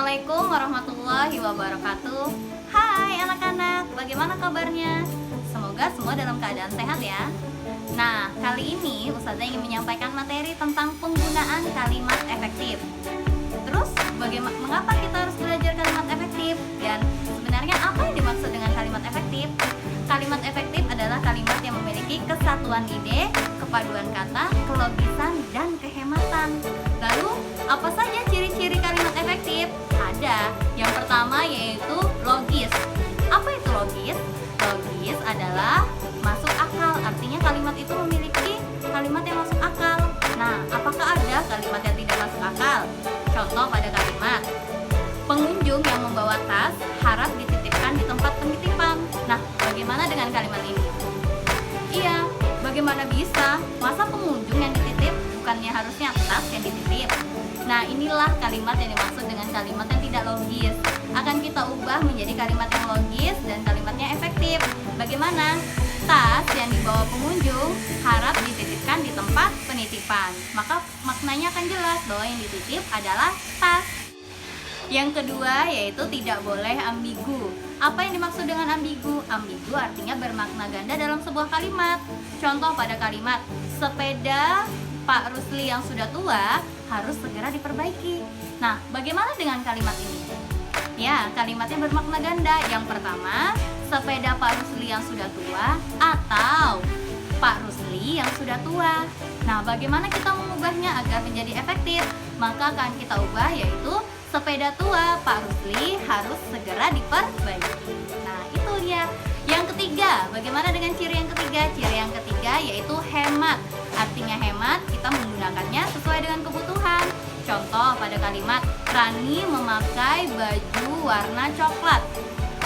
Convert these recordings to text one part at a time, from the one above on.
Assalamualaikum warahmatullahi wabarakatuh. Hai anak-anak, bagaimana kabarnya? Semoga semua dalam keadaan sehat ya. Nah, kali ini Ustazah ingin menyampaikan materi tentang penggunaan kalimat efektif. Terus, mengapa kita harus belajar kalimat efektif? Dan sebenarnya apa yang dimaksud dengan kalimat efektif? Kalimat efektif adalah kalimat yang memiliki kesatuan ide, kepaduan kata, kelogisan, dan kehematan. Lalu, apa saja ciri-ciri kalimat efektif? Ada. Yang pertama yaitu logis. Apa itu logis? Logis adalah masuk akal. Artinya kalimat itu memiliki kalimat yang masuk akal. Nah, apakah ada kalimat yang tidak masuk akal? Contoh pada kalimat, pengunjung yang membawa tas harap dititipkan di tempat penitipan. Nah, bagaimana dengan kalimat ini? Iya, bagaimana bisa? Masa pengunjung yang dititip bukannya harusnya tas yang dititip? Nah, inilah kalimat yang dimaksud dengan kalimat yang tidak logis. Akan kita ubah menjadi kalimat yang logis dan kalimatnya efektif. Bagaimana? Tas yang dibawa pengunjung harap dititipkan di tempat penitipan. Maka maknanya akan jelas bahwa yang dititip adalah tas. Yang kedua yaitu tidak boleh ambigu. Apa yang dimaksud dengan ambigu? Ambigu artinya bermakna ganda dalam sebuah kalimat. Contoh pada kalimat, sepeda Pak Rusli yang sudah tua harus segera diperbaiki. Nah, bagaimana dengan kalimat ini? Ya, kalimatnya bermakna ganda. Yang pertama, sepeda Pak Rusli yang sudah tua atau Pak Rusli yang sudah tua. Nah, bagaimana kita mengubahnya agar menjadi efektif? Maka akan kita ubah yaitu sepeda tua Pak Rusli harus segera diperbaiki. Nah, itu dia. Yang ketiga, bagaimana dengan ciri yang ketiga? Ciri yang ketiga yaitu hemat. Artinya hemat, kita menggunakannya sesuai dengan kebutuhan. Contoh pada kalimat, Rani memakai baju warna coklat.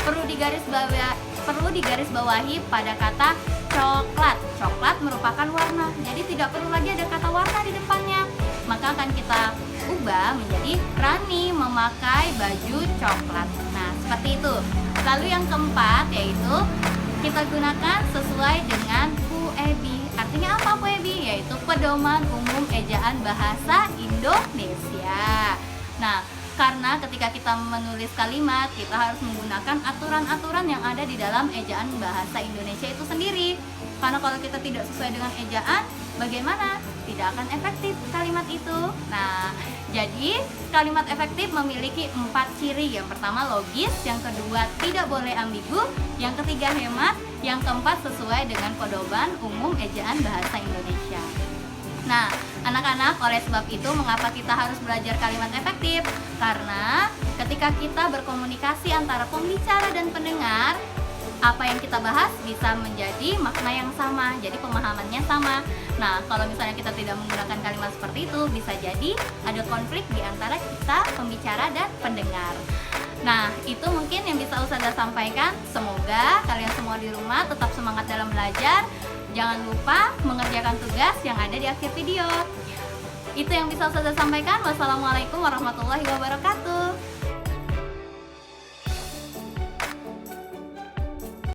Perlu digarisbawahi pada kata coklat. Coklat merupakan warna, jadi tidak perlu lagi ada kata warna di depannya. Maka akan kita ubah menjadi Rani memakai baju coklat. Nah, seperti itu. Lalu yang keempat yaitu kita gunakan sesuai dengan PUEBI. Artinya apa PUEBI? Yaitu Pedoman Umum Ejaan Bahasa Indonesia. Nah, karena ketika kita menulis kalimat, kita harus menggunakan aturan-aturan yang ada di dalam ejaan bahasa Indonesia itu sendiri. Karena kalau kita tidak sesuai dengan ejaan, bagaimana? Tidak akan efektif kalimat itu. Nah, jadi kalimat efektif memiliki 4 ciri. Yang pertama logis, yang kedua tidak boleh ambigu, yang ketiga hemat, yang keempat sesuai dengan Pedoman Umum Ejaan Bahasa Indonesia. Nah, anak-anak, oleh sebab itu mengapa kita harus belajar kalimat efektif? Karena ketika kita berkomunikasi antara pembicara dan pendengar, apa yang kita bahas bisa menjadi makna yang sama, jadi pemahamannya sama. Nah, kalau misalnya kita tidak menggunakan kalimat seperti itu, bisa jadi ada konflik di antara kita, pembicara dan pendengar. Nah, itu mungkin yang bisa Ustazah sampaikan. Semoga kalian semua di rumah tetap semangat dalam belajar. Jangan lupa mengerjakan tugas yang ada di akhir video. Itu yang bisa Ustazah sampaikan. Wassalamualaikum warahmatullahi wabarakatuh.